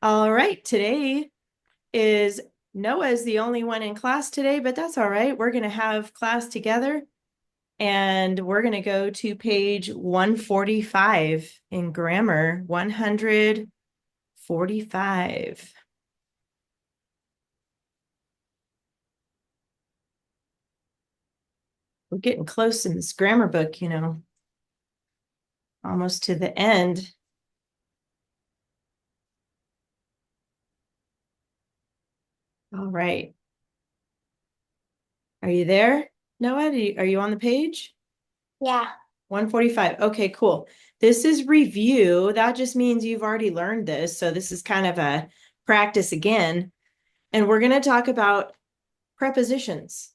All right, today is Noah's the only one in class today, but that's all right. We're going to have class together and we're going to go to page 145 in grammar, 145. We're getting close in this grammar book, almost to the end. All right. Are you there, Noah? Are you on the page? Yeah. 145. Okay, cool. This is review. That just means you've already learned this. So this is kind of a practice again. And we're going to talk about prepositions.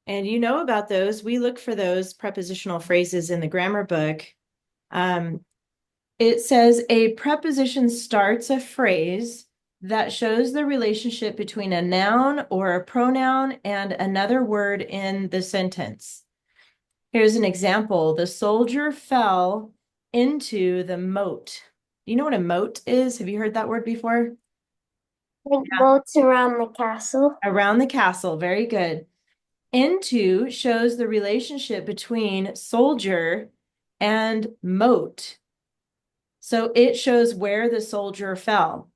And you know about those. We look for those prepositional phrases in the grammar book. Um, it says a preposition starts a phrase that shows the relationship between a noun or a pronoun and another word in the sentence. Here's an example. The soldier fell into the moat. Do you know what a moat is? Have you heard that word before? Like boats around the castle. Around the castle. Very good. Into shows the relationship between soldier and moat. So it shows where the soldier fell.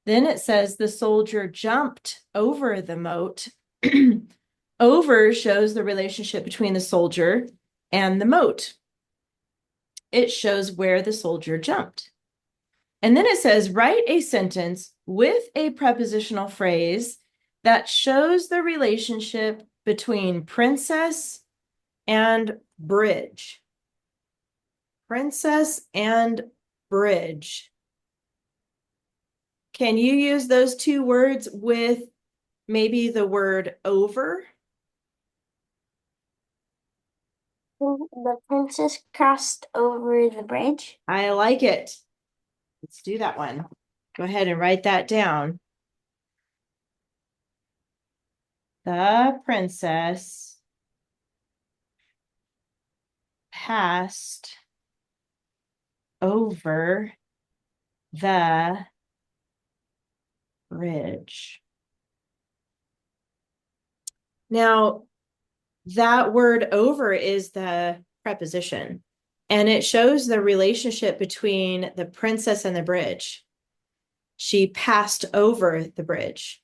Then it says the soldier jumped over the moat. Over shows the relationship between the soldier and the moat. It shows where the soldier jumped. And then it says, write a sentence with a prepositional phrase that shows the relationship between princess and bridge. Princess and bridge. Can you use those two words with maybe the word over? The princess crossed over the bridge. I like it. Let's do that one. Go ahead and write that down. The princess passed over the bridge. Now, that word over is the preposition, and it shows the relationship between the princess and the bridge. She passed over the bridge.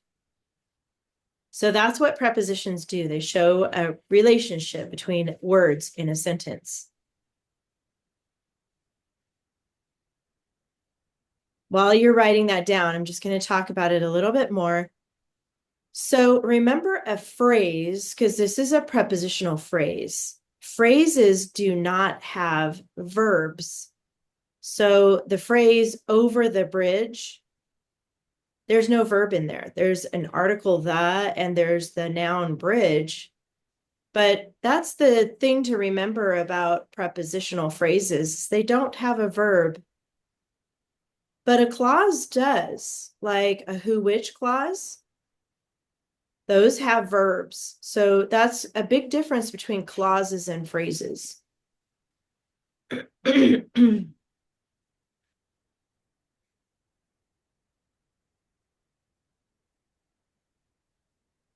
So that's what prepositions do. They show a relationship between words in a sentence. While you're writing that down, I'm just going to talk about it a little bit more. So remember a phrase, because this is a prepositional phrase. Phrases do not have verbs. So the phrase over the bridge, there's no verb in there. There's an article the, and there's the noun bridge. But that's the thing to remember about prepositional phrases. They don't have a verb, but a clause does, like a who, which clause. Those have verbs. So that's a big difference between clauses and phrases.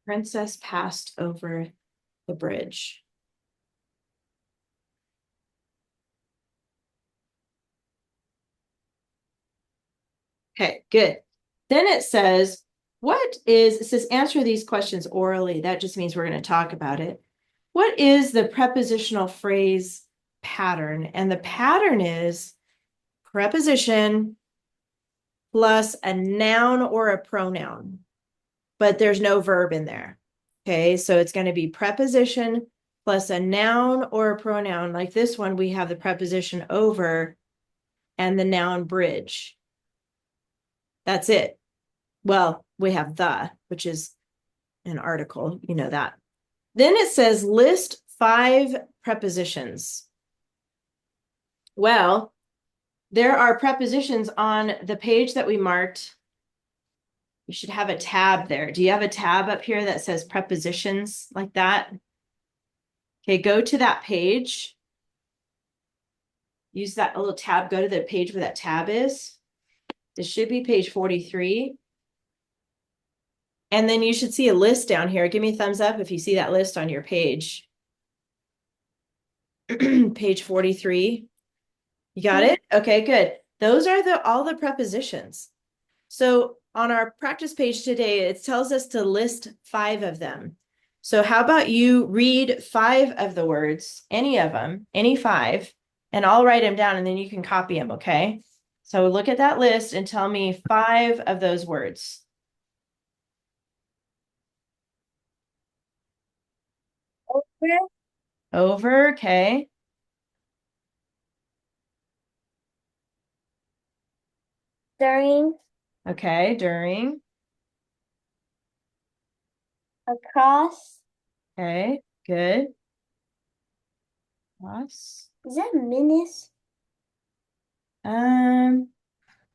Princess passed over the bridge. Okay, good. Then it says, it says answer these questions orally. That just means we're going to talk about it. What is the prepositional phrase pattern? And the pattern is preposition plus a noun or a pronoun, but there's no verb in there. Okay, so it's going to be preposition plus a noun or a pronoun. Like this one, we have the preposition over and the noun bridge. That's it. Well, we have the, which is an article, you know that. Then it says list 5 prepositions. Well, there are prepositions on the page that we marked. You should have a tab there. Do you have a tab up here that says prepositions like that? Okay, go to that page. Use that little tab, go to the page where that tab is. It should be page 43. And then you should see a list down here. Give me a thumbs up if you see that list on your page. Page 43. You got it? Okay, good. Those are all the prepositions. So on our practice page today, it tells us to list 5 of them. So how about you read 5 of the words, any of them, any 5, and I'll write them down and then you can copy them, okay? So look at that list and tell me 5 of those words. Over, Over, okay. during, Okay, during. across. Okay, good. Plus. Is that minus? Let's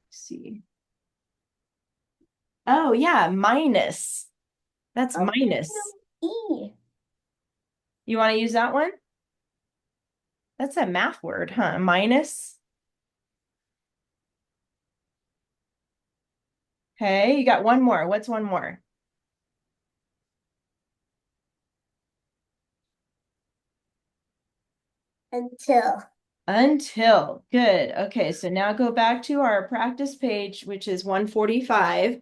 see. Oh yeah, minus. That's Oh, minus. E. You want to use that one? That's a math word, huh? Minus. Okay, you got one more. What's one more? Until. Until. Good. Okay, so now go back to our practice page, which is 145.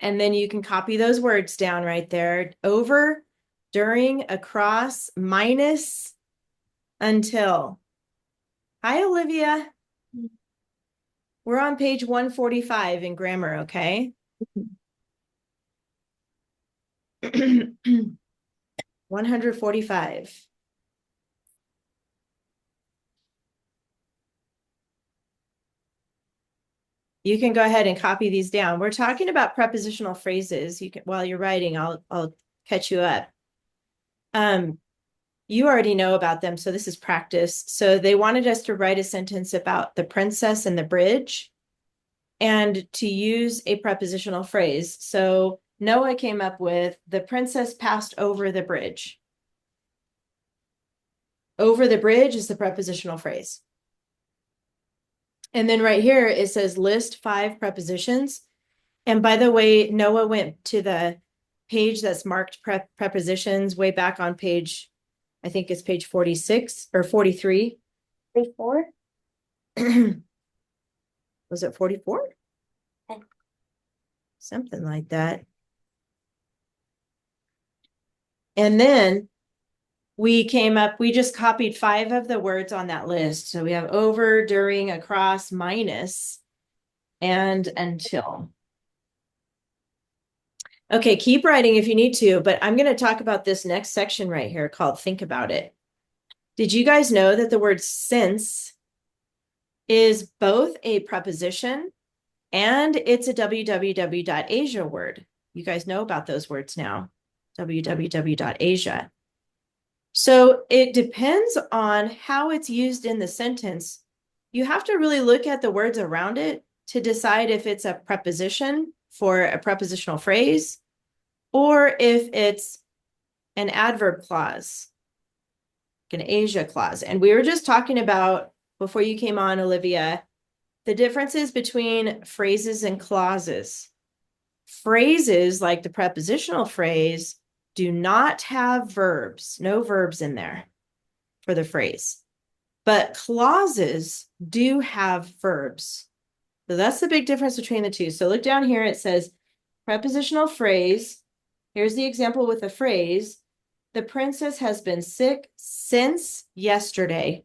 And then you can copy those words down right there. Over, during, across, minus, until. Hi, Olivia. We're on page 145 in grammar, okay? 145. You can go ahead and copy these down. We're talking about prepositional phrases. You can, while you're writing, I'll catch you up. You already know about them, so this is practice. So they wanted us to write a sentence about the princess and the bridge and to use a prepositional phrase. So Noah came up with the princess passed over the bridge. Over the bridge is the prepositional phrase. And then right here, it says list 5 prepositions. And by the way, Noah went to the page that's marked prepositions way back on page, I think it's page 46 or 43. 34. Was it 44? Okay. Something like that. And then we just copied 5 of the words on that list. So we have over, during, across, minus, and until. Okay, keep writing if you need to, but I'm going to talk about this next section right here called Think About It. Did you guys know that the word since is both a preposition and it's a www.asia word? You guys know about those words now, www.asia. So it depends on how it's used in the sentence. You have to really look at the words around it to decide if it's a preposition for a prepositional phrase or if it's an adverb clause, an Asia clause. And we were just talking about, before you came on, Olivia, the differences between phrases and clauses. Phrases, like the prepositional phrase, do not have verbs, no verbs in there for the phrase. But clauses do have verbs. So that's the big difference between the two. So look down here, it says prepositional phrase. Here's the example with the phrase. The princess has been sick since yesterday.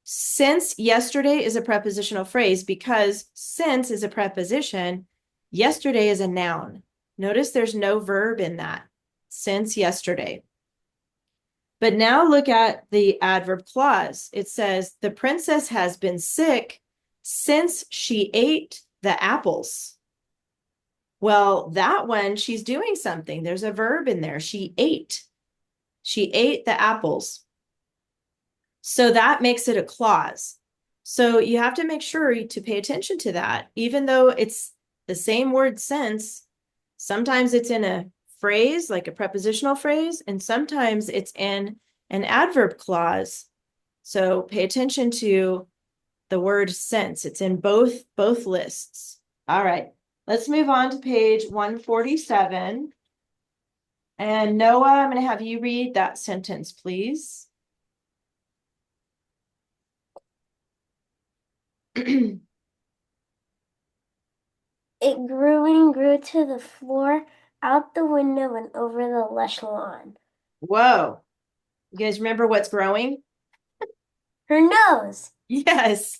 Since yesterday is a prepositional phrase because since is a preposition. Yesterday is a noun. Notice there's no verb in that. Since yesterday. But now look at the adverb clause. It says the princess has been sick since she ate the apples. Well, that one, she's doing something. There's a verb in there. She ate. She ate the apples. So that makes it a clause. So you have to make sure to pay attention to that. Even though it's the same word since, sometimes it's in a phrase, like a prepositional phrase, and sometimes it's in an adverb clause. So pay attention to the word since. It's in both lists. All right, let's move on to page 147. And Noah, I'm going to have you read that sentence, please. It grew and grew to the floor, out the window, and over the lush lawn. Whoa. You guys remember what's growing? Her nose. Yes.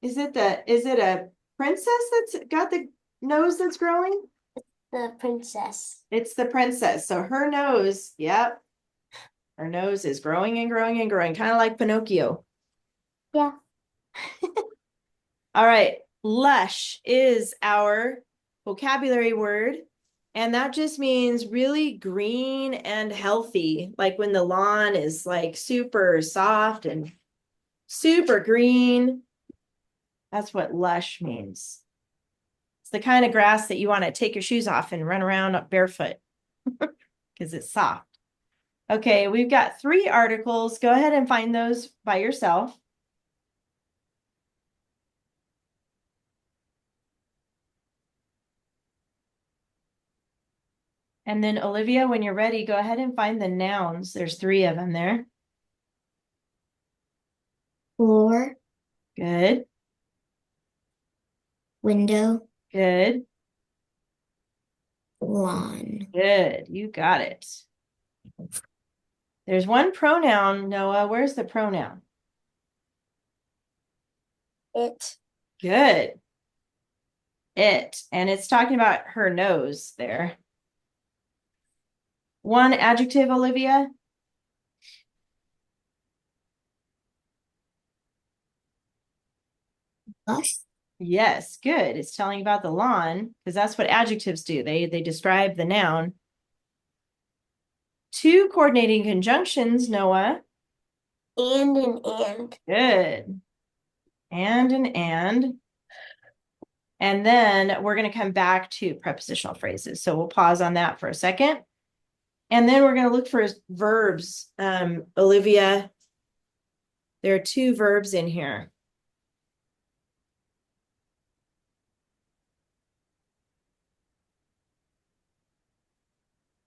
Is it a princess that's got the nose that's growing? The princess. It's the princess. So her nose, yep. Her nose is growing and growing and growing, kind of like Pinocchio. Yeah. All right. Lush is our vocabulary word. And that just means really green and healthy. Like when the lawn is like super soft and super green. That's what lush means. It's the kind of grass that you want to take your shoes off and run around barefoot because it's soft. Okay, we've got 3 articles. Go ahead and find those by yourself. And then Olivia, when you're ready, go ahead and find the nouns. There's 3 of them there. Floor, Good, window, good, lawn. good. You got it. There's one pronoun, Noah. Where's the pronoun? It. Good. It. And it's talking about her nose there. One adjective, Olivia. Lush, Yes, good. It's telling about the lawn because that's what adjectives do. They describe the noun. 2 coordinating conjunctions, Noah. And an and. Good. And an and. And then we're going to come back to prepositional phrases. So we'll pause on that for a second. And then we're going to look for verbs. Olivia, there are 2 verbs in here.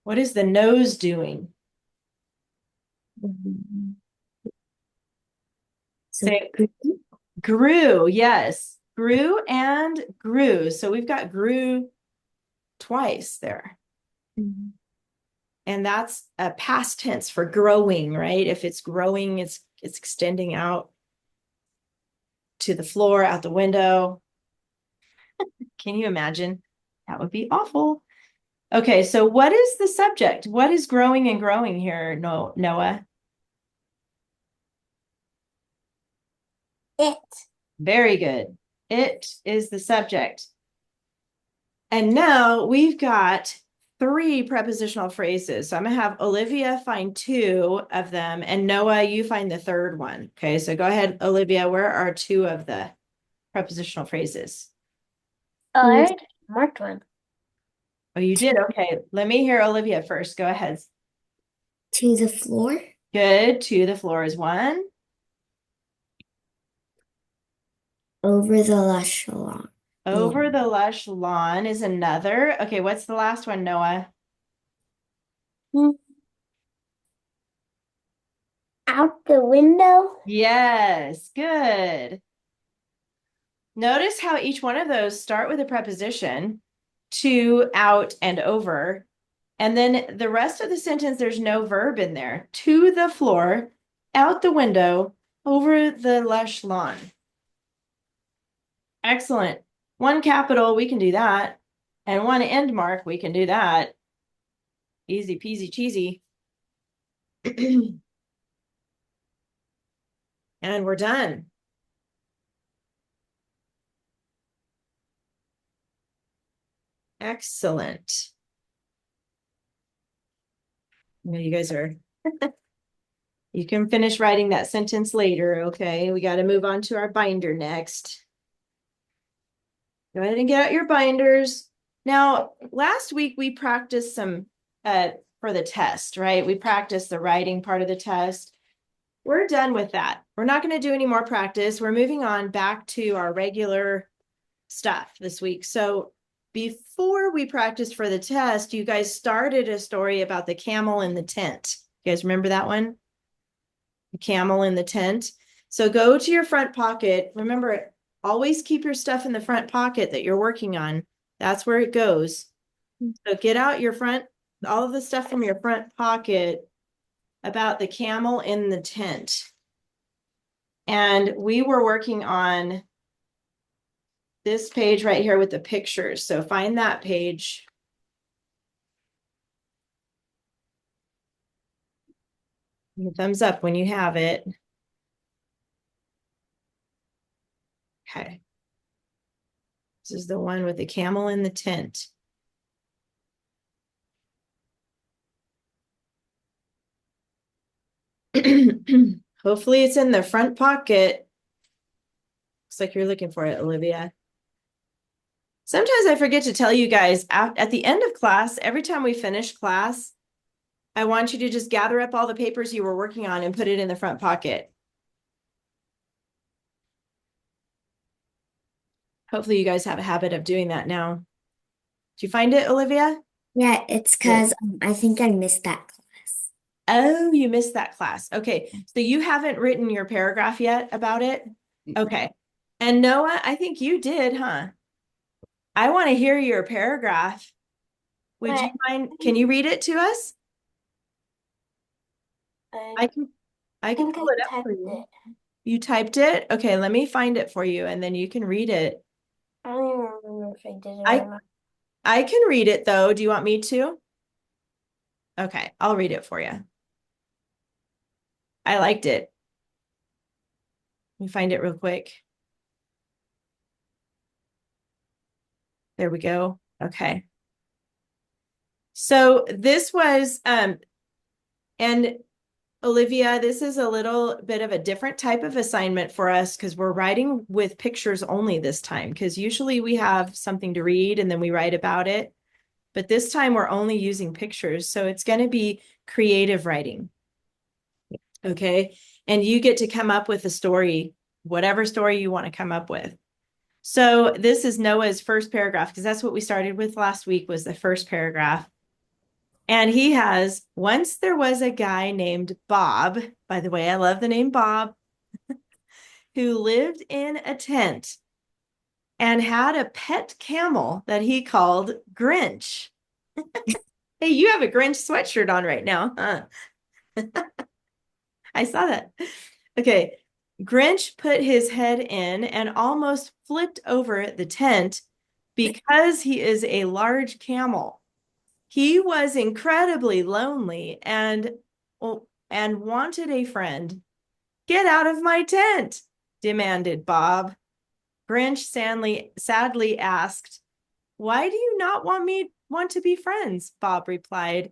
What is the nose doing? so Say grew, grew, yes. Grew and grew. So we've got grew twice there. And that's a past tense for growing, right? If it's growing, it's extending out to the floor, out the window. Can you imagine? That would be awful. Okay, so what is the subject? What is growing and growing here, Noah? It. Very good. It is the subject. And now we've got 3 prepositional phrases. So I'm going to have Olivia find 2 of them, and Noah, you find the 3rd one. Okay, so go ahead, Olivia. Where are 2 of the prepositional phrases? Oh, I already marked one. Oh, you did? Okay, let me hear Olivia first. Go ahead. to the floor, Good. To the floor is 1. over the lush lawn. Over the lush lawn is another. Okay, what's the last one, Noah? Out the window. Yes, good. Notice how each one of those start with a preposition, to, out, and over. And then the rest of the sentence, there's no verb in there. To the floor, out the window, over the lush lawn. Excellent. 1 capital, we can do that. And 1 end mark, we can do that. Easy peasy cheesy. And we're done. Excellent. You guys are, you can finish writing that sentence later, okay? We got to move on to our binder next. Go ahead and get out your binders. Now, last week we practiced some for the test, right? We practiced the writing part of the test. We're done with that. we're not going to do any more practice. We're moving on back to our regular stuff this week. So before we practiced for the test, you guys started a story about the camel in the tent. You guys remember that one? The camel in the tent. So go to your front pocket. Remember, always keep your stuff in the front pocket that you're working on. That's where it goes. So get out your front, all of the stuff from your front pocket about the camel in the tent. And we were working on this page right here with the pictures. So find that page. Give a thumbs up when you have it. Okay. This is the one with the camel in the tent. Hopefully it's in the front pocket. Looks like you're looking for it, Olivia. Sometimes I forget to tell you guys at the end of class, every time we finish class, I want you to just gather up all the papers you were working on and put it in the front pocket. Hopefully you guys have a habit of doing that now. Did you find it, Olivia? Yeah, it's because I think I missed that class. Oh, you missed that class. Okay. So you haven't written your paragraph yet about it? Okay. And Noah, I think you did, huh? I want to hear your paragraph. Would you mind? Can you read it to us? I can think pull I it up for typed you. it. You typed it? Okay, let me find it for you and then you can read it. I don't even remember if I did it I or not. I can read it though. Do you want me to? Okay, I'll read it for you. I liked it. Let me find it real quick. There we go. Okay. So this was and Olivia, this is a little bit of a different type of assignment for us because we're writing with pictures only this time, because usually we have something to read and then we write about it. But this time we're only using pictures. So it's going to be creative writing. Okay. And you get to come up with a story, whatever story you want to come up with. So this is Noah's first paragraph, because that's what we started with last week was the first paragraph. And he has, once there was a guy named Bob, by the way, I love the name Bob, who lived in a tent and had a pet camel that he called Grinch. Hey, you have a Grinch sweatshirt on right now, huh? I saw that. Okay. Grinch put his head in and almost flipped over the tent because he is a large camel. He was incredibly lonely and wanted a friend. Get out of my tent, demanded Bob. Grinch sadly asked, "Why do you not want to be friends?" Bob replied,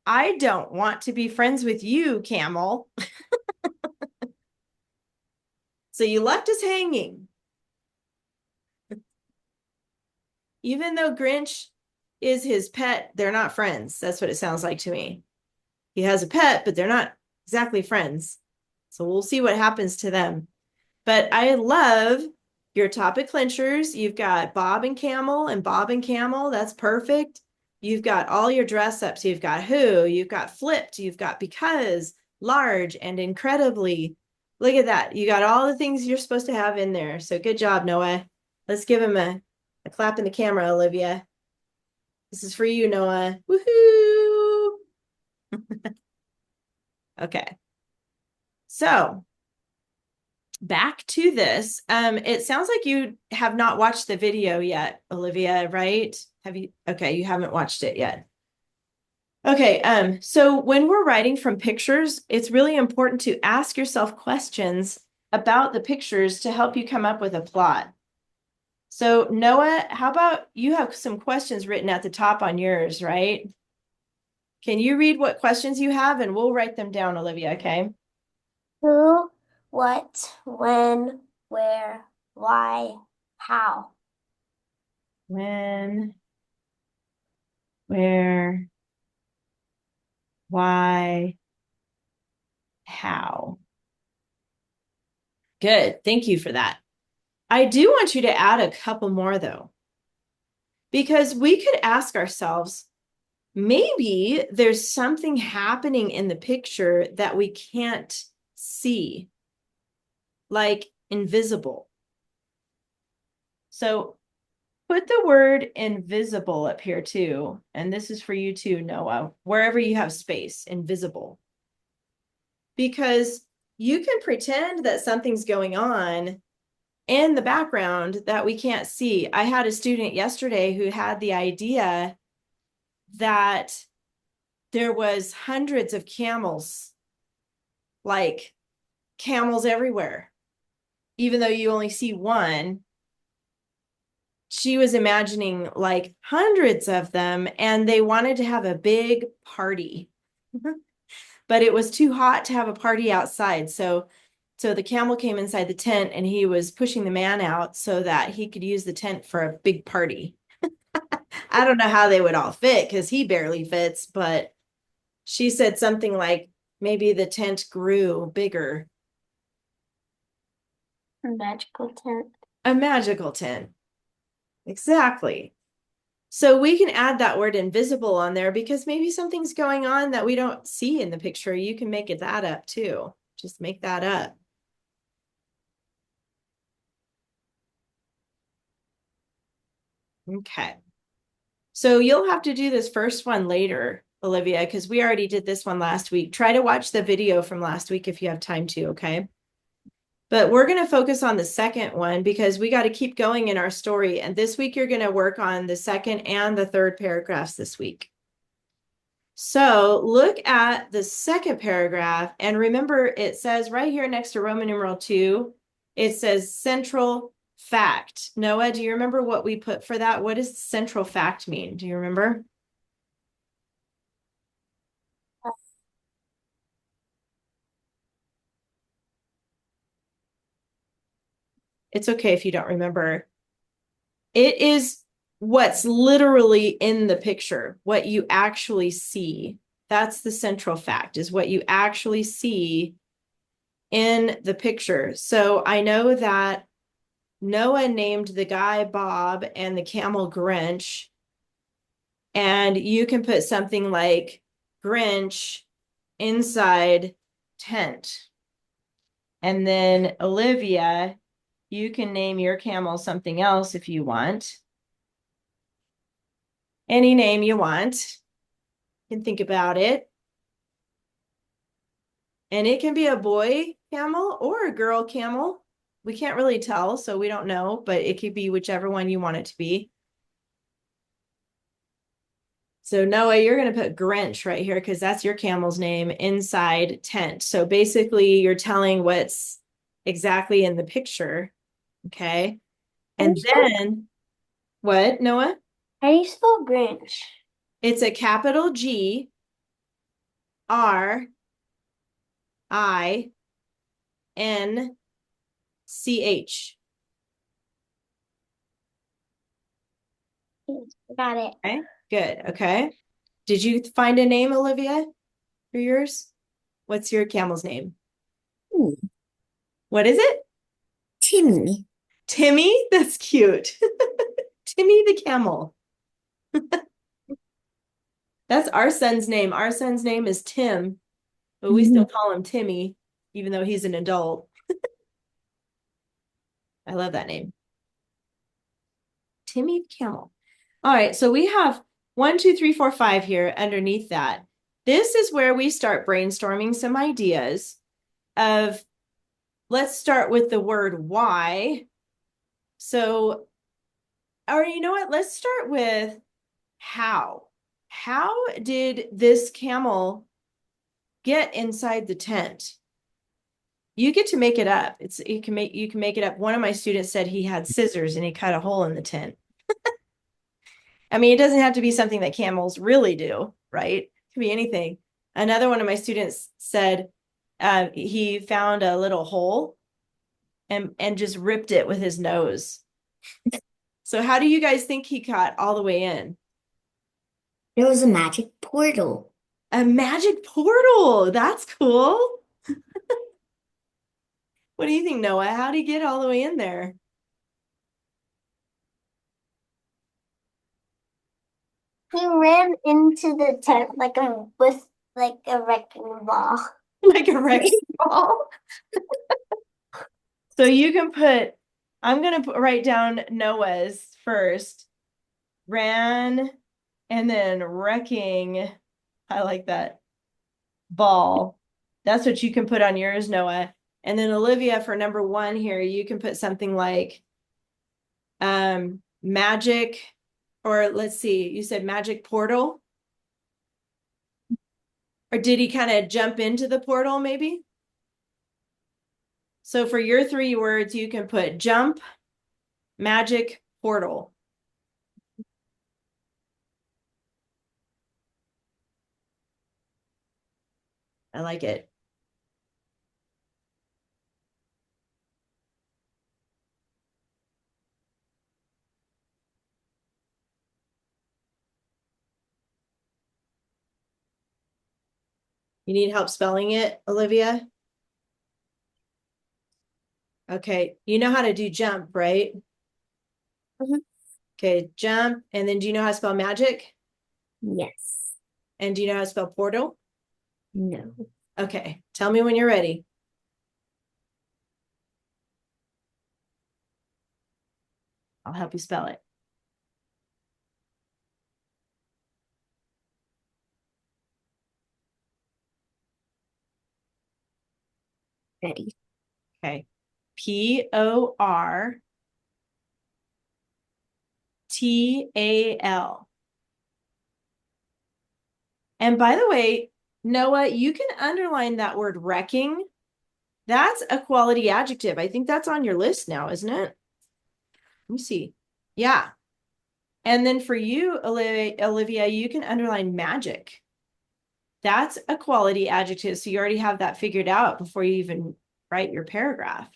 "I don't want to be friends with you, camel." So you left us hanging. Even though Grinch is his pet, they're not friends. That's what it sounds like to me. He has a pet, but they're not exactly friends. So we'll see what happens to them. But I love your topic clinchers. You've got Bob and Camel and Bob and Camel. That's perfect. You've got all your dress ups. You've got who, you've got flipped, you've got because, large, and incredibly. Look at that. You got all the things you're supposed to have in there. So good job, Noah. Let's give him a clap in the camera, Olivia. This is for you, Noah. Woohoo! Okay. So back to this. It sounds like you have not watched the video yet, Olivia, right? Have you? Okay, you haven't watched it yet. Okay, so when we're writing from pictures, it's really important to ask yourself questions about the pictures to help you come up with a plot. So Noah, how about you have some questions written at the top on yours, right? Can you read what questions you have and we'll write them down, Olivia, okay? Who, what, when, where, why, how. When, where, why, how. Good. Thank you for that. I do want you to add a couple more though, because we could ask ourselves, maybe there's something happening in the picture that we can't see, like invisible. So put the word invisible up here too. And this is for you too, Noah, wherever you have space, invisible. Because you can pretend that something's going on in the background that we can't see. I had a student yesterday who had the idea that there was hundreds of camels, like camels everywhere, even though you only see one. She was imagining like hundreds of them, and they wanted to have a big party. But it was too hot to have a party outside. So the camel came inside the tent, and he was pushing the man out so that he could use the tent for a big party. I don't know how they would all fit because he barely fits, but she said something like maybe the tent grew bigger. A magical tent. A magical tent. Exactly. So we can add that word invisible on there because maybe something's going on that we don't see in the picture. You can make it that up too. Just make that up. Okay. So you'll have to do this first one later, Olivia, because we already did this one last week. Try to watch the video from last week if you have time to, okay? But we're going to focus on the second one because we got to keep going in our story. And this week, you're going to work on the second and the third paragraphs this week. So look at the second paragraph. And remember, it says right here next to Roman numeral 2, it says central fact. Noah, do you remember what we put for that? What does central fact mean? Do you remember? It's okay if you don't remember. It is what's literally in the picture, what you actually see. That's the central fact, is what you actually see in the picture. So I know that Noah named the guy Bob and the camel Grinch. And you can put something like Grinch inside tent. And then Olivia, you can name your camel something else if you want. Any name you want. You can think about it. And it can be a boy camel or a girl camel. We can't really tell, so we don't know, but it could be whichever one you want it to be. So Noah, you're going to put Grinch right here because that's your camel's name inside tent. So basically you're telling what's exactly in the picture. Okay. And then what, Noah? How do you spell Grinch? It's a capital G R I N C H. Got it. Okay, good. Okay. Did you find a name, Olivia, for yours? What's your camel's name? Ooh, What is it? Timmy. Timmy? That's cute. Timmy the camel. That's our son's name. Our son's name is Tim, but we still call him Timmy, even though he's an adult. I love that name. Timmy the camel. All right, so we have 1, 2, 3, 4, 5 here underneath that. This is where we start brainstorming some ideas of, let's start with the word why. So, or you know what? Let's start with how. How did this camel get inside the tent? You get to make it up. You can make it up. One of my students said he had scissors and he cut a hole in the tent. I mean, it doesn't have to be something that camels really do, right? It could be anything. Another one of my students said he found a little hole and just ripped it with his nose. So how do you guys think he got all the way in? There was a magic portal. A magic portal. That's cool. What do you think, Noah? How did he get all the way in there? He ran into the tent with like a wrecking ball. Like a wrecking ball? So you can put, I'm going to write down Noah's first. Ran and then wrecking. I like that. Ball. That's what you can put on yours, Noah. And then Olivia, for number 1 here, you can put something like magic, or let's see, you said magic portal. Or did he kind of jump into the portal maybe? So for your 3 words, you can put jump, magic, portal. I like it. You need help spelling it, Olivia? Okay, you know how to do jump, right? Mhm. Okay, jump. And then do you know how to spell magic? Yes. And do you know how to spell portal? No. Okay, tell me when you're ready. I'll help you spell it. Ready. Okay, Portal. And by the way, Noah, you can underline that word wrecking. That's a quality adjective. I think that's on your list now, isn't it? Let me see. Yeah. And then for you, Olivia, you can underline magic. That's a quality adjective. So you already have that figured out before you even write your paragraph.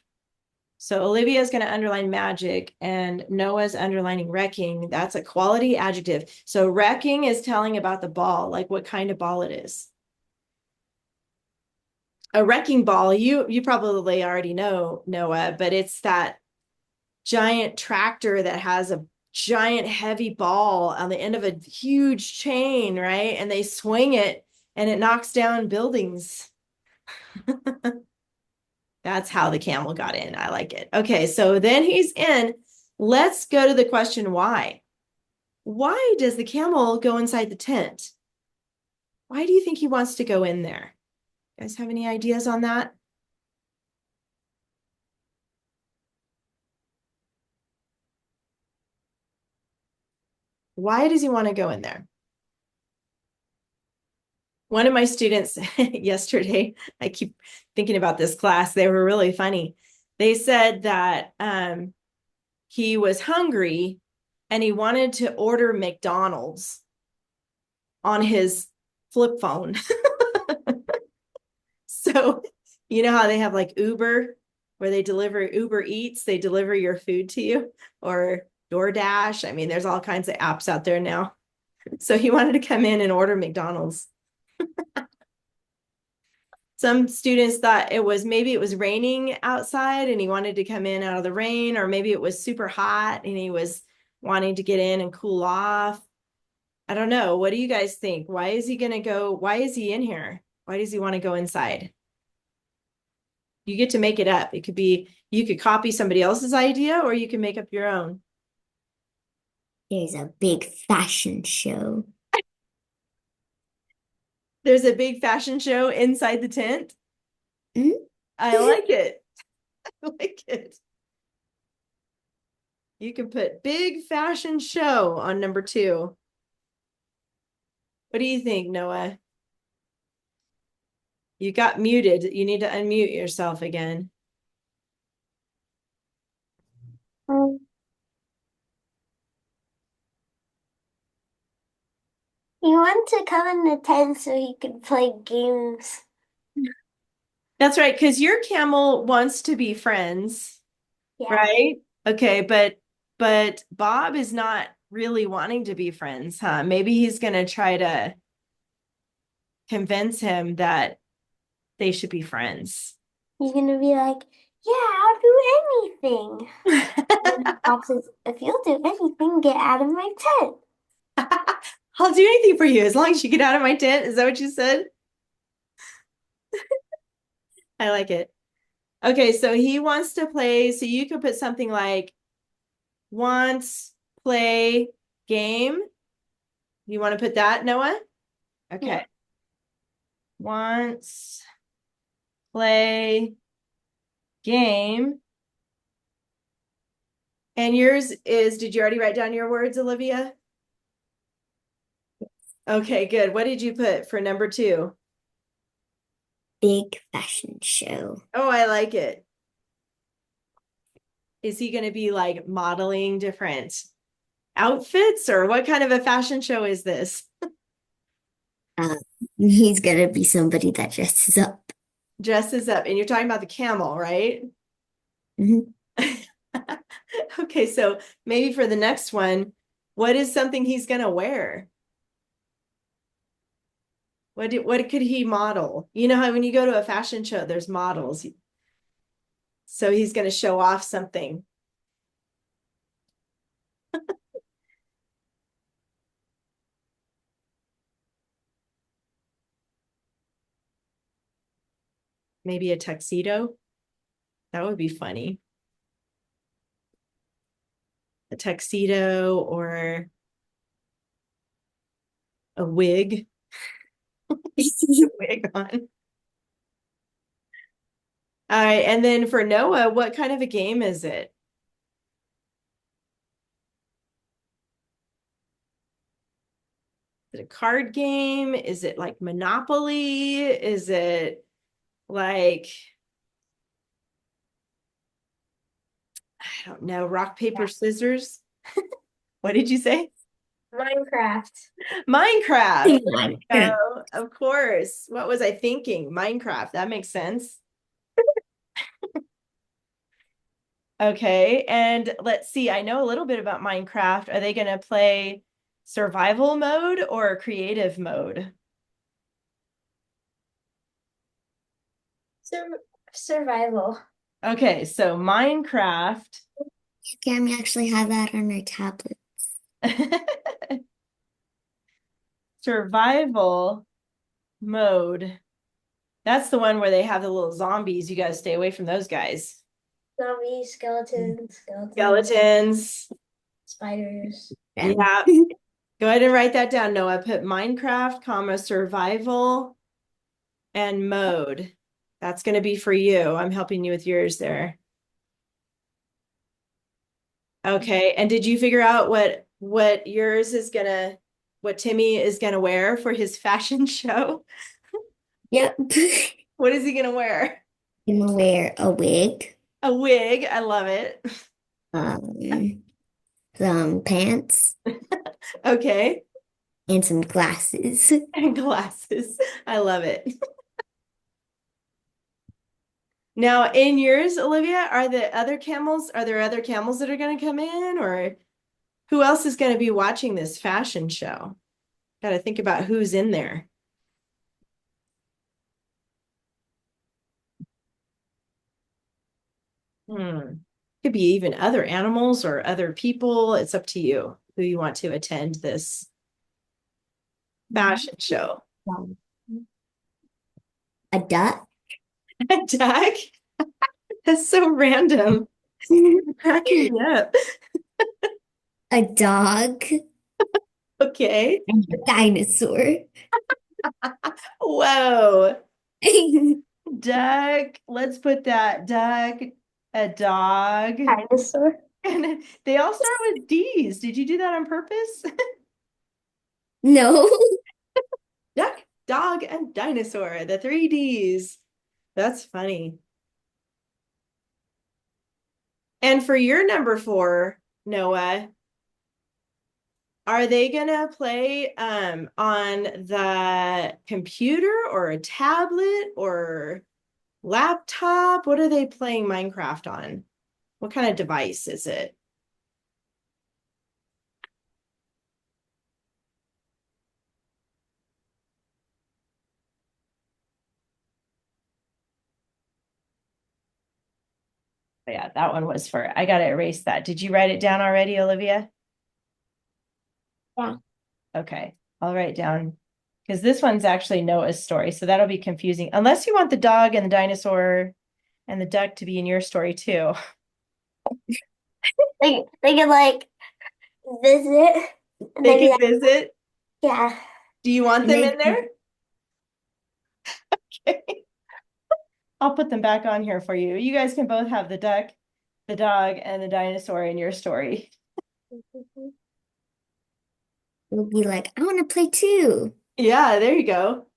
So Olivia is going to underline magic and Noah's underlining wrecking. That's a quality adjective. So wrecking is telling about the ball, like what kind of ball it is. A wrecking ball, you probably already know, Noah, but it's that giant tractor that has a giant heavy ball on the end of a huge chain, right? And they swing it and it knocks down buildings. That's how the camel got in. I like it. Okay, so then he's in. Let's go to the question why. Why does the camel go inside the tent? Why do you think he wants to go in there? You guys have any ideas on that? Why does he want to go in there? One of my students yesterday, I keep thinking about this class, they were really funny. They said that he was hungry and he wanted to order McDonald's on his flip phone. So, you know how they have like Uber, where they deliver Uber Eats, they deliver your food to you, or DoorDash. I mean, there's all kinds of apps out there now. So he wanted to come in and order McDonald's. Some students thought maybe it was raining outside and he wanted to come in out of the rain, or maybe it was super hot and he was wanting to get in and cool off. I don't know. What do you guys think? Why is he going to go? Why is he in here? Why does he want to go inside? You get to make it up. It could be, you could copy somebody else's idea or you can make up your own. There's a big fashion show. There's a big fashion show inside the tent. Mm? I like it. I like it. You can put big fashion show on number 2. What do you think, Noah? You got muted. You need to unmute yourself again. Um, He wanted to come in the tent so he could play games. That's right, because your camel wants to be friends, Yeah. right? Okay, but Bob is not really wanting to be friends, huh? Maybe he's gonna try to convince him that they should be friends. He's gonna be like, Yeah, I'll do anything. And the fox says, if you'll do anything, get out of my tent. I'll do anything for you as long as you get out of my tent. Is that what you said? I like it. Okay, so he wants to play. So you could put something like wants play game. You want to put that, Noah? Okay. Yeah. Wants play game. And yours is, did you already write down your words, Olivia? Okay, good. What did you put for number 2? Big fashion show. Oh, I like it. Is he going to be like modeling different outfits, or what kind of a fashion show is this? Um, he's gonna be somebody that dresses up. Dresses up, and you're talking about the camel, right? Mhm. Okay, so maybe for the next one, what is something he's going to wear? What could he model? You know how when you go to a fashion show, there's models. So he's going to show off something. Maybe a tuxedo. That would be funny. A tuxedo or a wig. Wig on. All right, and then for Noah, what kind of a game is it? Is it a card game? Is it like Monopoly? Is it like, I don't know, rock, paper, scissors? What did you say? Minecraft. Minecraft. There we Minecraft. go. Of course. What was I thinking? Minecraft. That makes sense. Okay, and let's see. I know a little bit about Minecraft. Are they going to play survival mode or creative mode? Survival. Okay, so Minecraft. Can we actually have that on our tablet? Survival mode. That's the one where they have the little zombies. You got to stay away from those guys. Zombies, skeletons, Skeletons. spiders. Yeah. Go ahead and write that down, Noah. Put Minecraft, comma, survival and mode. That's going to be for you. I'm helping you with yours there. Okay. And did you figure out what yours is gonna, what Timmy is gonna wear for his fashion show? Yep. What is he gonna wear? I'm gonna wear a wig, A wig. I love it. um, some pants, Okay. and some glasses. And glasses. I love it. Now, in yours, Olivia, are there other camels that are going to come in, or who else is going to be watching this fashion show? Got to think about who's in there. Could be even other animals or other people. It's up to you who you want to attend this fashion show. A duck, Jack, that's so random. Cracking me up. a dog, Okay. and a dinosaur. Whoa. Duck. Let's put that duck, a dog. Dinosaur. And they all start with D's. Did you do that on purpose? No. Duck, dog, and dinosaur, the 3 Ds. That's funny. And for your number 4, Noah, are they gonna play on the computer or a tablet or laptop? What are they playing Minecraft on? What kind of device is it? Yeah, that one was for, I gotta erase that. Did you write it down already, Olivia? Yeah. Okay, I'll write down, because this one's actually Noah's story, so that'll be confusing, unless you want the dog and the dinosaur and the duck to be in your story too. They could like visit and They they'd be could like, visit. yeah. Do you want And them they in there? Okay. I'll put them back on here for you. You guys can both have the duck, the dog, and the dinosaur in your story. will be like, I want to play too. Yeah, there you go.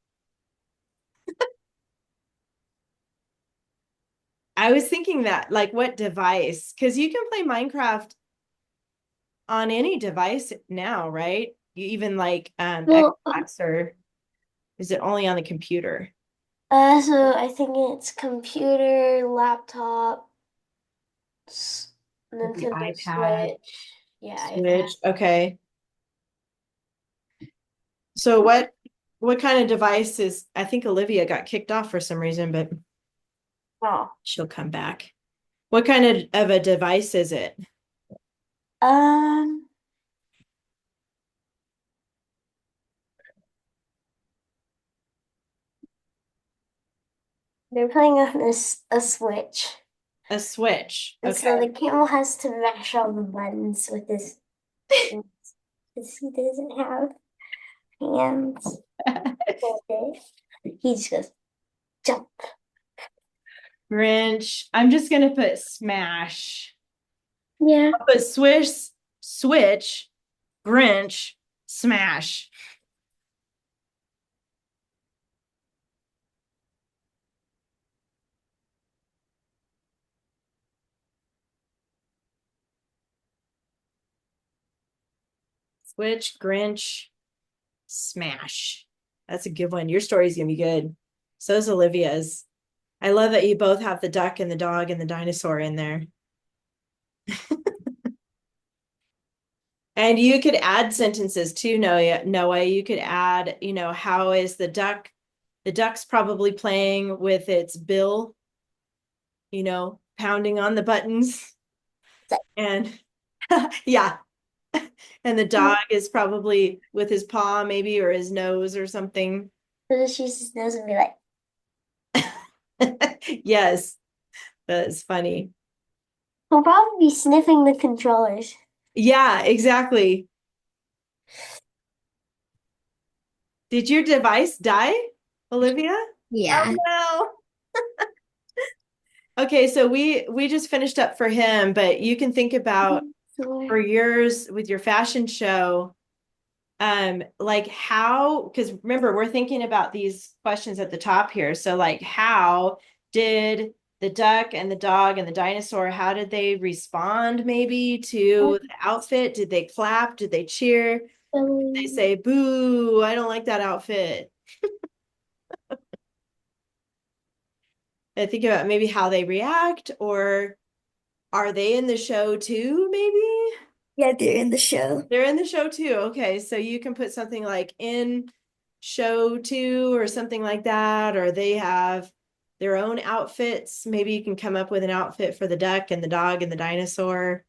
I was thinking that, like, what device? Because you can play Minecraft on any device now, right? You even like Well, Xbox, or is it only on the computer? so I think it's computer, laptop, The Nintendo iPad, Switch. Yeah, iPad. Switch. Okay. So what kind of device is, I think Olivia got kicked off for some reason, but Oh. she'll come back. What kind of a device is it? Um, they're playing on a Switch. A Switch. And Okay. so the camel has to mash all the buttons with his hands because he doesn't have hands for it. He just goes jump. Grinch. I'm just gonna put Smash. Yeah. I'll put Switch, Grinch, Smash. Switch, Grinch, Smash. That's a good one. Your story's gonna be good. So is Olivia's. I love that you both have the duck and the dog and the dinosaur in there. And you could add sentences too, Noah. You could add, how is the duck? The duck's probably playing with its bill, pounding on the buttons. And yeah. And the dog is probably with his paw, maybe, or his nose or something. So just use his nose and be like, Yes, that's funny. he'll probably be sniffing the controllers. Yeah, exactly. Did your device die, Olivia? Oh Yeah. no. Okay, so we just finished up for him, but you can think about for yours with your fashion show, like how, because remember, we're thinking about these questions at the top here. So like, how did the duck and the dog and the dinosaur, how did they respond maybe to the outfit? Did they clap? Did they cheer? Did they say, boo, I don't like that outfit? I think about maybe how they react, or are they in the show too, maybe? Yeah, they're in the show. They're in the show too. Okay, so you can put something like in show two or something like that, or they have their own outfits. Maybe you can come up with an outfit for the duck and the dog and the dinosaur.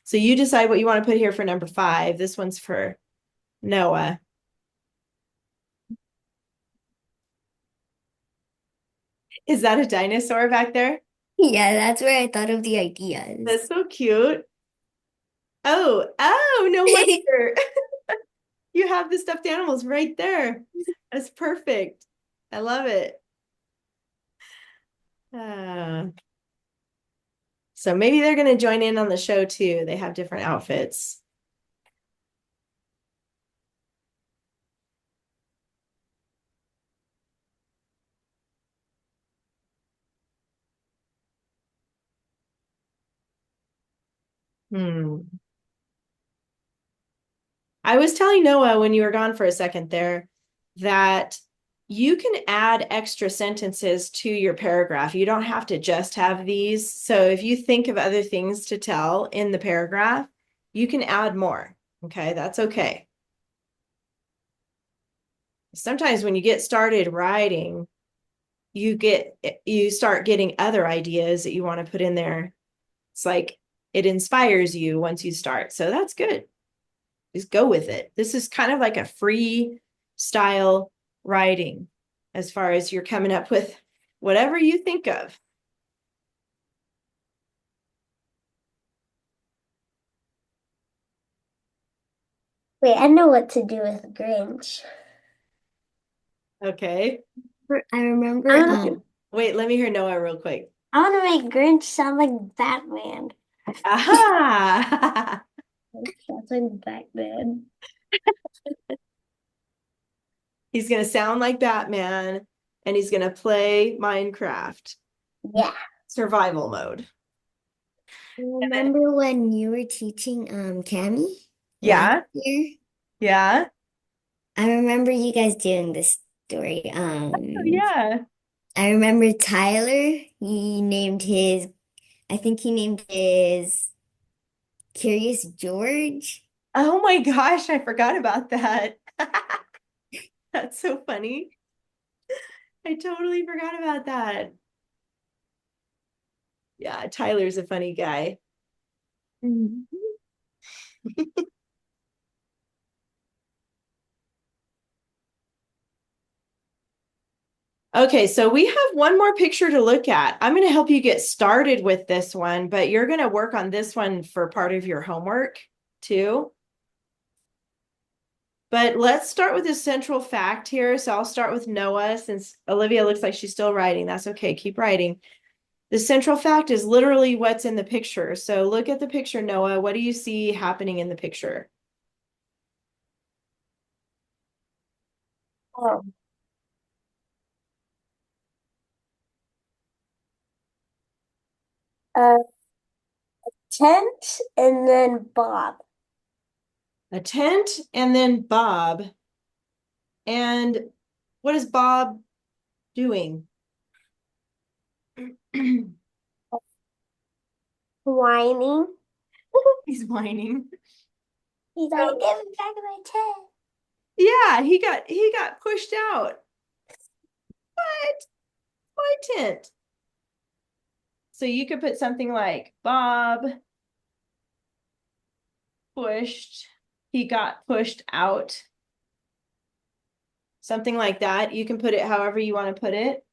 So you decide what you want to put here for number 5. This one's for Noah. Is that a dinosaur back there? Yeah, that's where I thought of the ideas. That's so cute. Oh, no wonder. You have the stuffed animals right there. That's perfect. I love it. So maybe they're going to join in on the show too. They have different outfits. I was telling Noah when you were gone for a second there that you can add extra sentences to your paragraph. You don't have to just have these. So if you think of other things to tell in the paragraph, you can add more. Okay, that's okay. Sometimes when you get started writing, you start getting other ideas that you want to put in there. It's like it inspires you once you start. So that's good. Just go with it. This is kind of like a free style writing as far as you're coming up with whatever you think of. Wait, I know what to do with Grinch. Okay. I remember, Wait, let me hear Noah real quick. I want to make Grinch sound like Batman. Aha! That's like Batman. He's going to sound like Batman and he's going to play Minecraft Yeah. survival mode. remember when you were teaching Cammy last Yeah. year? Yeah. I remember you guys doing this story. Oh, yeah. I remember Tyler, he named his, I think he named his Curious George. Oh my gosh, I forgot about that. That's so funny. I totally forgot about that. Yeah, Tyler's a funny guy. Mhm. Okay, so we have one more picture to look at. I'm going to help you get started with this one, but you're going to work on this one for part of your homework too. But let's start with the central fact here. So I'll start with Noah since Olivia looks like she's still writing. That's okay. Keep writing. The central fact is literally what's in the picture. So look at the picture, Noah. What do you see happening in the picture? Oh. Uh, Tent and then Bob. A tent and then Bob. And what is Bob doing? Whining. He's whining. He's like, give me back my tent. Yeah, he got pushed out. What? My tent. So you could put something like Bob pushed, he got pushed out. Something like that. You can put it however you want to put it.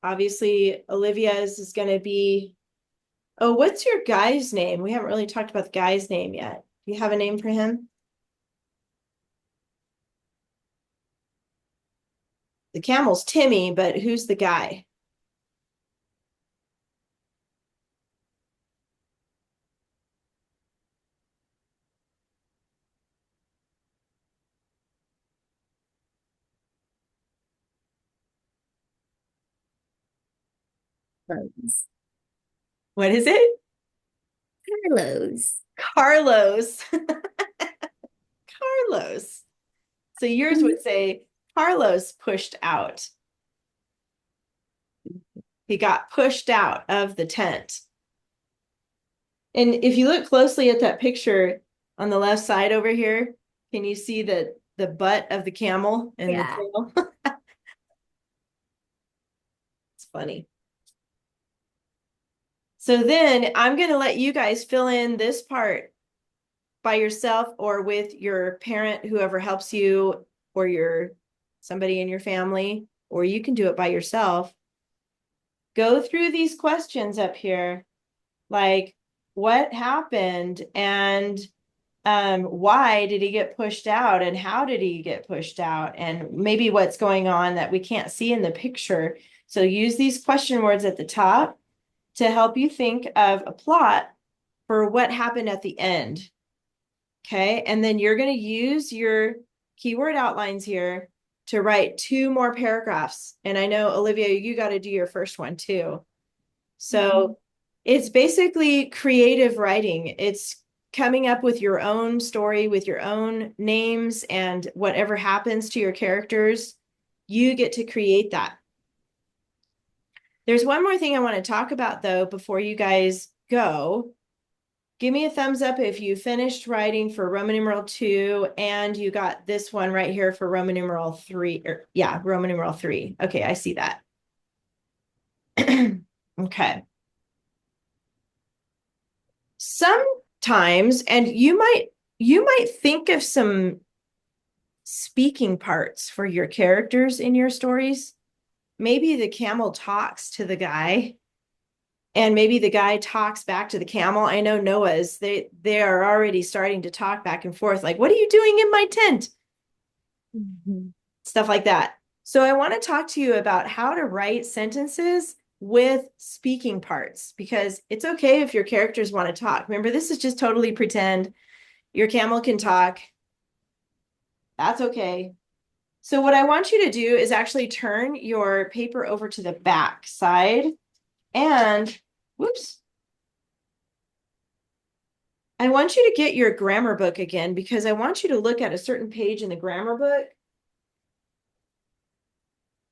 Obviously, Olivia's is going to be, oh, what's your guy's name? We haven't really talked about the guy's name yet. Do you have a name for him? The camel's Timmy, but who's the guy? Carlos. What is it? Carlos. Carlos. Carlos. So yours would say Carlos pushed out. He got pushed out of the tent. And if you look closely at that picture on the left side over here, can you see the butt of the camel and the Yeah. tail? It's funny. So then I'm going to let you guys fill in this part by yourself or with your parent, whoever helps you, or your somebody in your family, or you can do it by yourself. Go through these questions up here, like what happened and why did he get pushed out and how did he get pushed out and maybe what's going on that we can't see in the picture. So use these question words at the top to help you think of a plot for what happened at the end. Okay, and then you're going to use your keyword outlines here to write 2 more paragraphs. And I know, Olivia, you got to do your first one too. So it's basically creative writing. It's coming up with your own story, with your own names, and whatever happens to your characters, you get to create that. There's one more thing I want to talk about though before you guys go. Give me a thumbs up if you finished writing for Roman numeral 2 and you got this one right here for Roman numeral 3. Yeah, Roman numeral 3. Okay, I see that. Okay. Sometimes, and you might think of some speaking parts for your characters in your stories. Maybe the camel talks to the guy, and maybe the guy talks back to the camel. I know Noah's, they are already starting to talk back and forth, like, what are you doing in my tent? Stuff like that. So I want to talk to you about how to write sentences with speaking parts, because it's okay if your characters want to talk. Remember, this is just totally pretend. Your camel can talk. That's okay. So what I want you to do is actually turn your paper over to the back side and, whoops. I want you to get your grammar book again, because I want you to look at a certain page in the grammar book.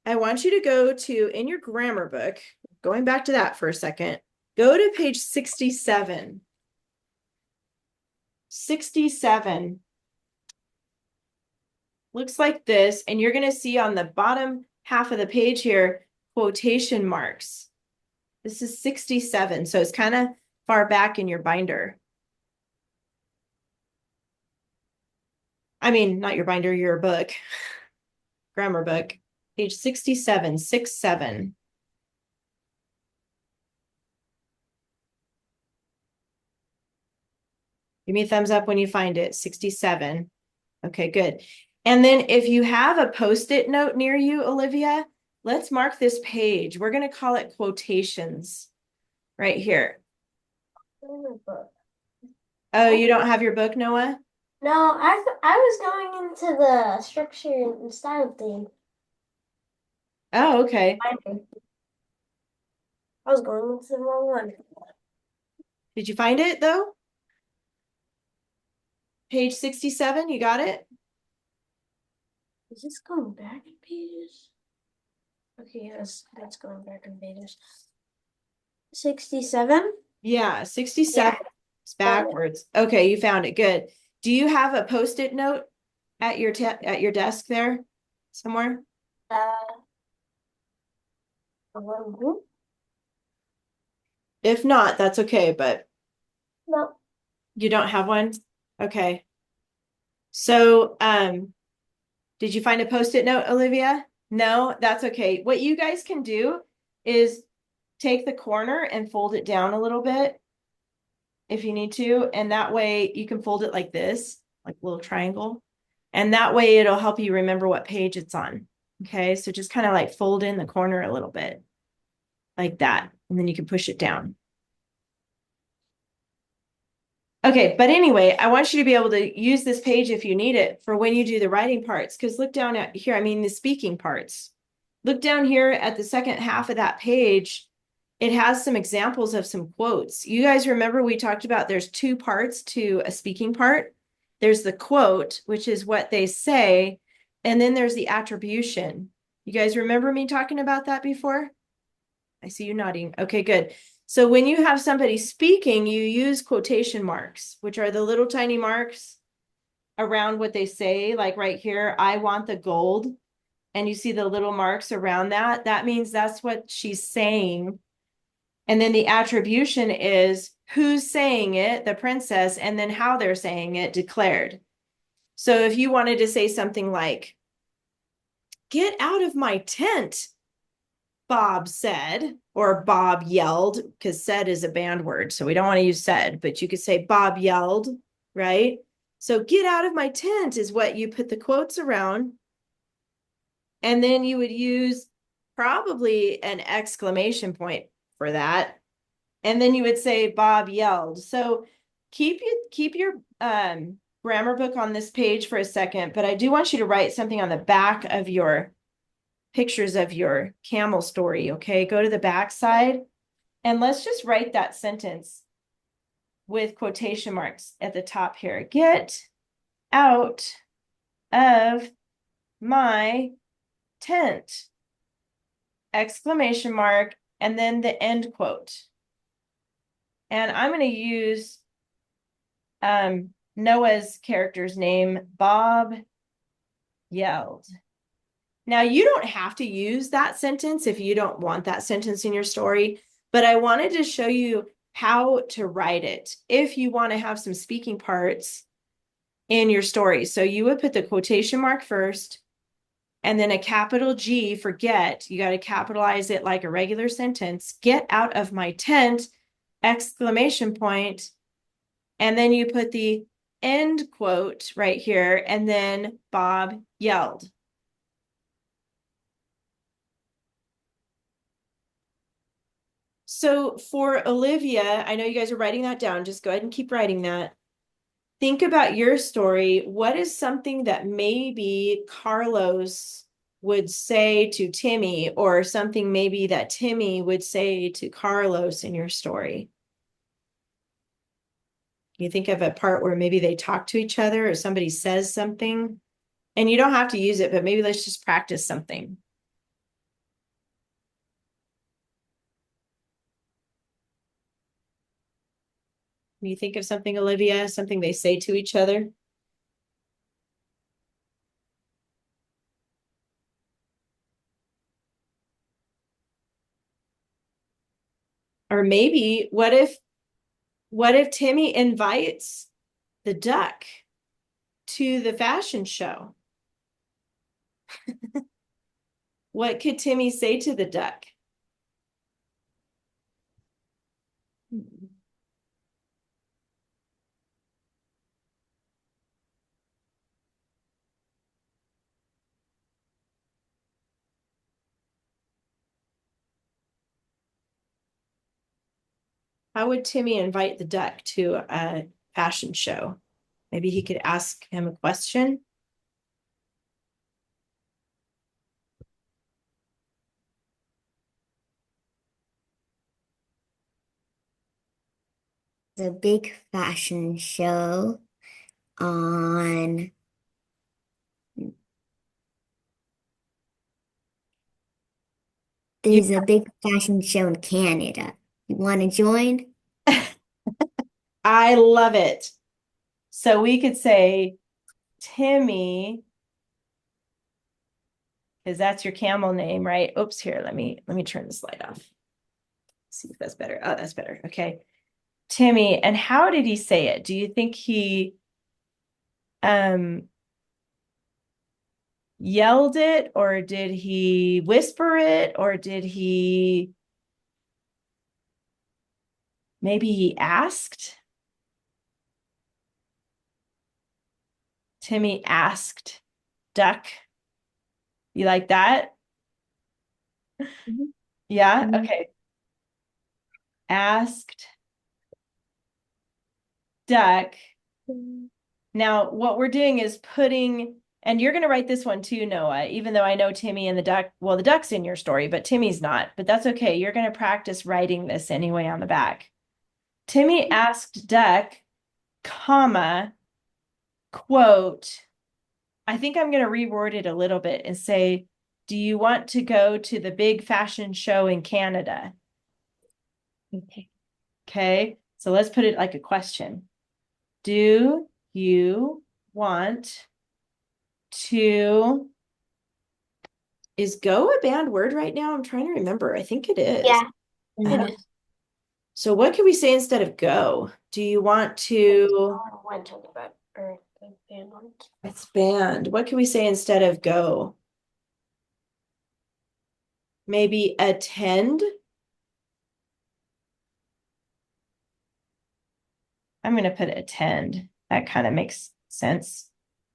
I want you to go to, in your grammar book, going back to that for a second, go to page 67. 67 looks like this, and you're going to see on the bottom half of the page here, quotation marks. This is 67, so it's kind of far back in your binder. I mean, not your binder, your book. Grammar book. Page 67, 67. Give me a thumbs up when you find it. 67. Okay, good. And then if you have a Post-it note near you, Olivia, let's mark this page. We're going to call it quotations right here. Oh, you don't have your book, Noah? No, I was going into the structure and style thing. Oh, okay. I was going into the wrong one. Did you find it though? Page 67, you got it? Is this going back in pages? Okay, that's going back in pages. 67? Yeah, 67. Yeah. It's backwards. Okay, you found it. Good. Do you have a Post-it note at your desk there somewhere? Mhm. If not, that's okay, but No. you don't have one? Okay. So, did you find a Post-it note, Olivia? No, that's okay. What you guys can do is take the corner and fold it down a little bit if you need to. And that way you can fold it like this, like a little triangle. And that way it'll help you remember what page it's on. Okay, so just kind of like fold in the corner a little bit like that. And then you can push it down. Okay, but anyway, I want you to be able to use this page if you need it for when you do the writing parts, because look down at here, I mean the speaking parts. Look down here at the second half of that page. It has some examples of some quotes. You guys remember we talked about there's two parts to a speaking part. There's the quote, which is what they say, and then there's the attribution. You guys remember me talking about that before? I see you nodding. Okay, good. So when you have somebody speaking, you use quotation marks, which are the little tiny marks around what they say, like right here, I want the gold. And you see the little marks around that. That means that's what she's saying. And then the attribution is who's saying it, the princess, and then how they're saying it declared. So if you wanted to say something like, get out of my tent, Bob said, or Bob yelled, because said is a banned word. So we don't want to use said, but you could say Bob yelled, right? So get out of my tent is what you put the quotes around. And then you would use probably an exclamation point for that. And then you would say Bob yelled. So keep your grammar book on this page for a second, but I do want you to write something on the back of your pictures of your camel story, okay? Go to the back side and let's just write that sentence with quotation marks at the top here. Get out of my tent, exclamation mark, and then the end quote. And I'm going to use Noah's character's name, Bob yelled. Now, you don't have to use that sentence if you don't want that sentence in your story, but I wanted to show you how to write it if you want to have some speaking parts in your story. So you would put the quotation mark first, and then a capital G for get. You got to capitalize it like a regular sentence. Get out of my tent, exclamation point. And then you put the end quote right here, and then Bob yelled. So for Olivia, I know you guys are writing that down. Just go ahead and keep writing that. Think about your story. What is something that maybe Carlos would say to Timmy, or something maybe that Timmy would say to Carlos in your story? You think of a part where maybe they talk to each other or somebody says something, and you don't have to use it, but maybe let's just practice something. Can you think of something, Olivia, something they say to each other? Or maybe what if Timmy invites the duck to the fashion show? What could Timmy say to the duck? How would Timmy invite the duck to a fashion show? Maybe he could ask him a question. The big fashion show on You, there's a big fashion show in Canada. You want to join? I love it. So we could say, Timmy, because that's your camel name, right? Oops, here, let me turn the slide off. See if that's better. Oh, that's better. Okay. Timmy, and how did he say it? Do you think he yelled it, or did he whisper it, or did he maybe he asked? Timmy asked duck. You like that? Mhm. Yeah, Mhm. okay. Asked duck. Now, what we're doing is putting, and you're going to write this one too, Noah, even though I know Timmy and the duck, well, the duck's in your story, but Timmy's not, but that's okay. You're going to practice writing this anyway on the back. Timmy asked duck, comma, quote, I think I'm going to reword it a little bit and say, do you want to go to the big fashion show in Canada? Okay. Okay, so let's put it like a question. Do you want to, is go a banned word right now? I'm trying to remember. I think it is. Yeah. Mhm. So what can we say instead of go? Do you want to, Went on the bed or the fan on. it's banned. What can we say instead of go? Maybe attend? I'm going to put attend. That kind of makes sense.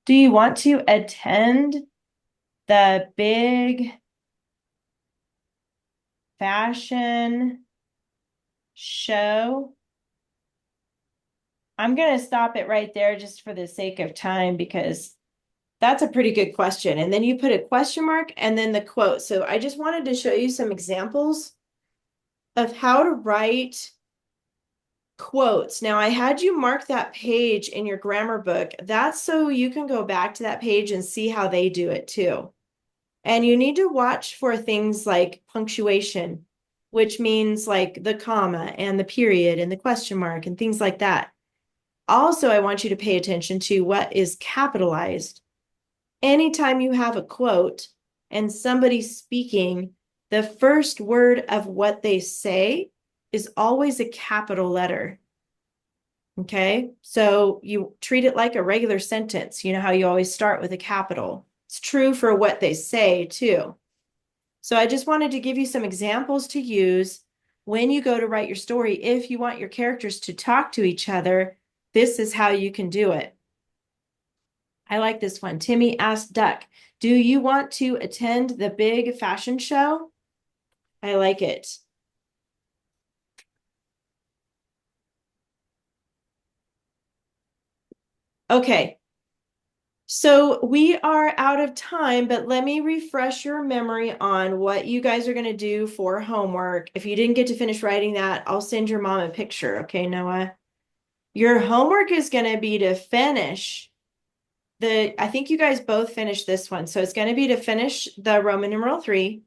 Do you want to attend the big fashion show? I'm going to stop it right there just for the sake of time, because that's a pretty good question. And then you put a question mark and then the quote. So I just wanted to show you some examples of how to write quotes. Now, I had you mark that page in your grammar book. That's so you can go back to that page and see how they do it too. And you need to watch for things like punctuation, which means like the comma and the period and the question mark and things like that. Also, I want you to pay attention to what is capitalized. Anytime you have a quote and somebody's speaking, the first word of what they say is always a capital letter. Okay, so you treat it like a regular sentence. You know how you always start with a capital. It's true for what they say too. So I just wanted to give you some examples to use when you go to write your story. If you want your characters to talk to each other, this is how you can do it. I like this one. Timmy asked Duck, do you want to attend the big fashion show? I like it. Okay. So we are out of time, but let me refresh your memory on what you guys are going to do for homework. If you didn't get to finish writing that, I'll send your mom a picture. Okay, Noah? Your homework is going to be to finish I think you guys both finished this one. So it's going to be to finish the Roman numeral 3,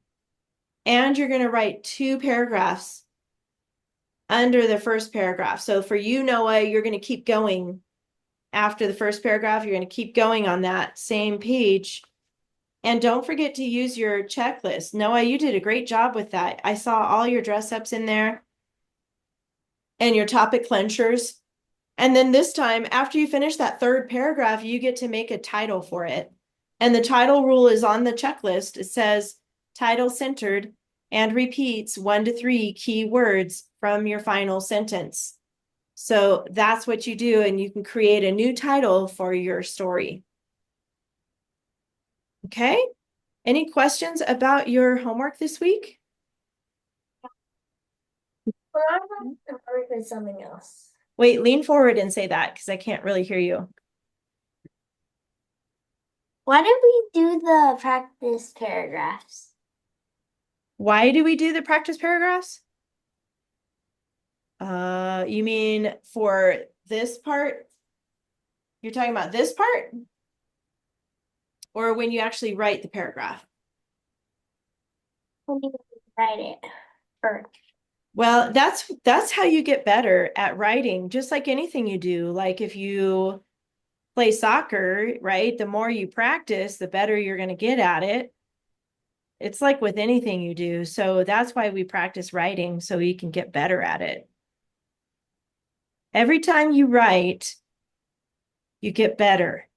and you're going to write 2 paragraphs under the first paragraph. So for you, Noah, you're going to keep going after the first paragraph. You're going to keep going on that same page. And don't forget to use your checklist. Noah, you did a great job with that. I saw all your dress ups in there and your topic clenchers. And then this time, after you finish that 3rd paragraph, you get to make a title for it. And the title rule is on the checklist. It says title centered and repeats 1 to 3 key words from your final sentence. So that's what you do, and you can create a new title for your story. Okay? Any questions about your homework this week? Well, I'm gonna work with something else. Wait, lean forward and say that because I can't really hear you. Why did we do the practice paragraphs? Why do we do the practice paragraphs? You mean for this part? You're talking about this part? Or when you actually write the paragraph? When you write it first. Well, that's how you get better at writing, just like anything you do. Like if you play soccer, right? The more you practice, the better you're going to get at it. It's like with anything you do. So that's why we practice writing, so you can get better at it. Every time you write, you get better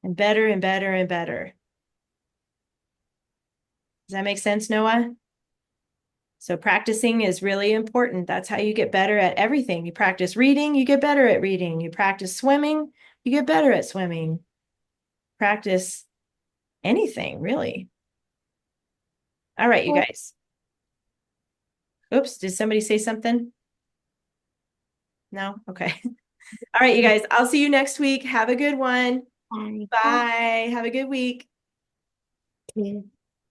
and better and better and better. Does that make sense, Noah? So practicing is really important. That's how you get better at everything. You practice reading, you get better at reading. You practice swimming, you get better at swimming. Practice anything, really. All right, you guys. Oops, did somebody say something? No? Okay. All right, you guys. I'll see you next week. Have a good one. Bye. Bye. Have a good week. Yeah.